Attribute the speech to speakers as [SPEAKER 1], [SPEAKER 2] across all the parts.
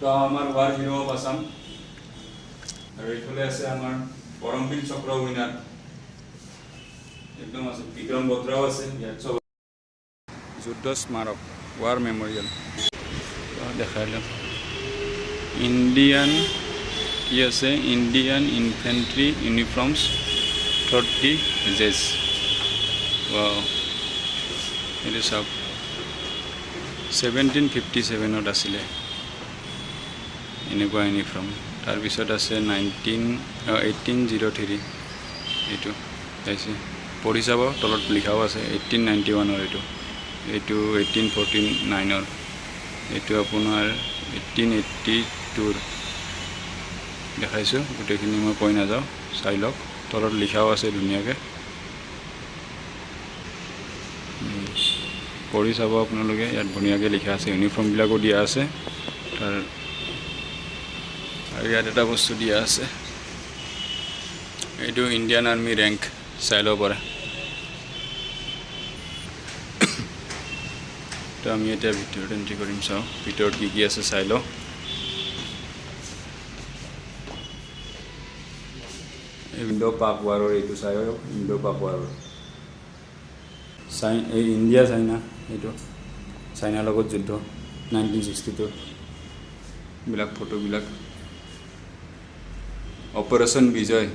[SPEAKER 1] তো আমার war hero of Assam আর এইফালে আছে আমার পরমবীর চক্র উইনার একদম আছে বিক্রম বত্রাও আছে ইয়াত সব যুদ্ধ স্মারক ওয়ার মেমোরিয়াল দেখাইলাম ইন্ডিয়ান কি আছে Indian infantry uniforms 30 pages wow এটা সব 1757 আছিলে এনেকুৱা ইউনিফৰ্ম তাৰপিছত আছে 1803 এইটো চাইছে পঢ়ি চাব তলত লিখাও আছে 1891 এইটো 1849 এইটো আপোনাৰ 1882 দেখাইছোঁ গোটেইখিনি মই কৈ নাযাওঁ চাই লওক তলত লিখাও আছে ধুনীয়াকৈ পঢ়ি চাব আপোনালোকে ইয়াত ধুনীয়াকৈ লিখা আছে ইউনিফৰ্মবিলাকো দিয়া আছে আৰু ইয়াত এটা বস্তু দিয়া আছে এইটো ইণ্ডিয়ান আৰ্মি ৰেংক চাই ল'ব পাৰে তো আমি এতিয়া ভিতৰত এণ্ট্ৰি কৰিম চাওঁ ভিতৰত কি কি আছে চাই লওঁ ইণ্ডো পাক ৱাৰৰ এইটো চাই ইণ্ডো পাক ৱাৰৰ এই ইণ্ডিয়া চাইনা এইটো চাইনাৰ লগত যুদ্ধ 1962 বিলাক ফটোবিলাক অপাৰেশ্যন বিজয়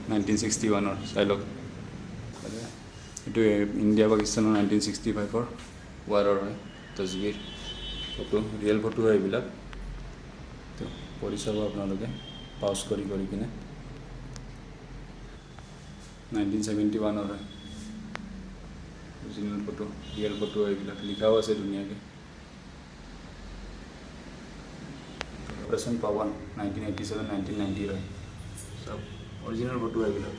[SPEAKER 1] 1961 চাই লওক এইটো ইণ্ডিয়া পাকিস্তানৰ 1965 ৱাৰৰ হয় তছবিৰ ফটো ৰিয়েল ফটো হয় এইবিলাক তো পঢ়ি চাব আপোনালোকে পাউজ কৰি কিনে 1971 হয় অৰিজিনেল ফটো ৰিয়েল ফটো এইবিলাক লিখাও আছে ধুনীয়াকৈ অপাৰেশ্যন পাৱান 1987 1990 হয় সব অৰিজিনেল ফটো এইবিলাক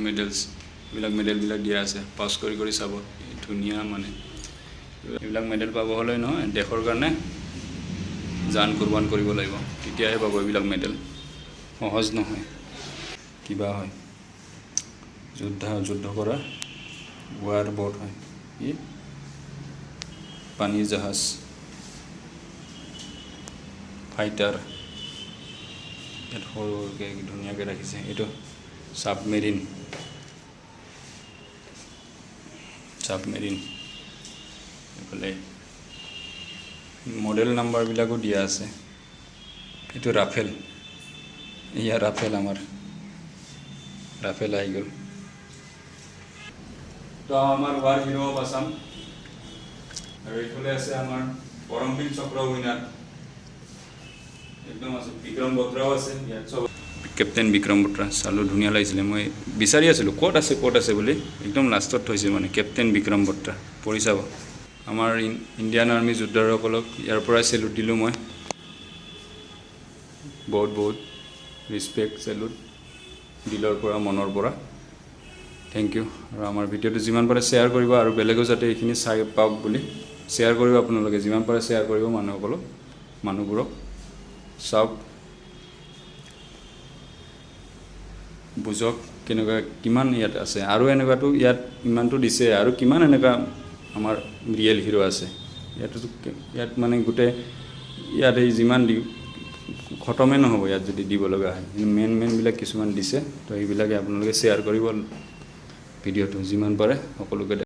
[SPEAKER 1] মেডেলছ মেডেলবিলাক দিয়া আছে পাছ কৰি চাব ধুনীয়া মানে এইবিলাক মেডেল পাব হ'লে নহয় দেশৰ কাৰণে জান কুৰবান কৰিব লাগিব তেতিয়াহে পাব এইবিলাক মেডেল সহজ নহয় কিবা হয় যুদ্ধ কৰা ৱাৰ বোট হয় ই পানীৰ জাহাজ ফাইটাৰ ইয়াত সৰুকৈ ধুনীয়াকৈ ৰাখিছে এইটো সাবমেৰিন এইফালে মডেল নাম্বাৰবিলাকো দিয়া আছে এইটো ৰাফেল এয়া ৰাফেল আমাৰ ৰাফেল আহি গ'ল তো আমার ওয়ার হিরো অফ আসাম আর এইফালে আছে আমার পরমবীর চক্র উইনার একদম আছে বিক্রম বত্রাও আছে ইয়াত সব কেপ্টেইন বিক্রম বত্ৰা চালো ধুনীয়া লাগিছিলে মই বিচাৰি আছিলোঁ ক'ত আছে বুলি একদম লাষ্টত থৈছে মানে কেপ্টেইন বিক্ৰম বত্ৰা পঢ়ি চাব আমাৰ ইণ্ডিয়ান আৰ্মি যোদ্ধাসকলক ইয়াৰ পৰাই চেলুট দিলোঁ মই বহুত ৰেছপেক্ট চেলুট দিলৰ পৰা মনৰ পৰা থেংক ইউ আৰু আমাৰ ভিডিঅ'টো যিমান পাৰে শ্বেয়াৰ কৰিব আৰু বেলেগো যাতে এইখিনি চাই পাওক বুলি শ্বেয়াৰ কৰিব আপোনালোকে যিমান পাৰে শ্বেয়াৰ কৰিব মানুহবোৰক চাওক বুজক কেনেকুৱা কিমান ইয়াত আছে আৰু এনেকুৱাটো ইয়াত ইমানটো দিছে আৰু কিমান এনেকুৱা আমাৰ ৰিয়েল হিৰো আছে ইয়াত মানে গোটেই ইয়াত এই যিমান খতমে নহ'ব ইয়াত যদি দিব লগা হয় মেইনবিলাক কিছুমান দিছে তো এইবিলাকে আপোনালোকে শ্বেয়াৰ কৰিব ভিডিঅ'টো যিমান পাৰে সকলোকে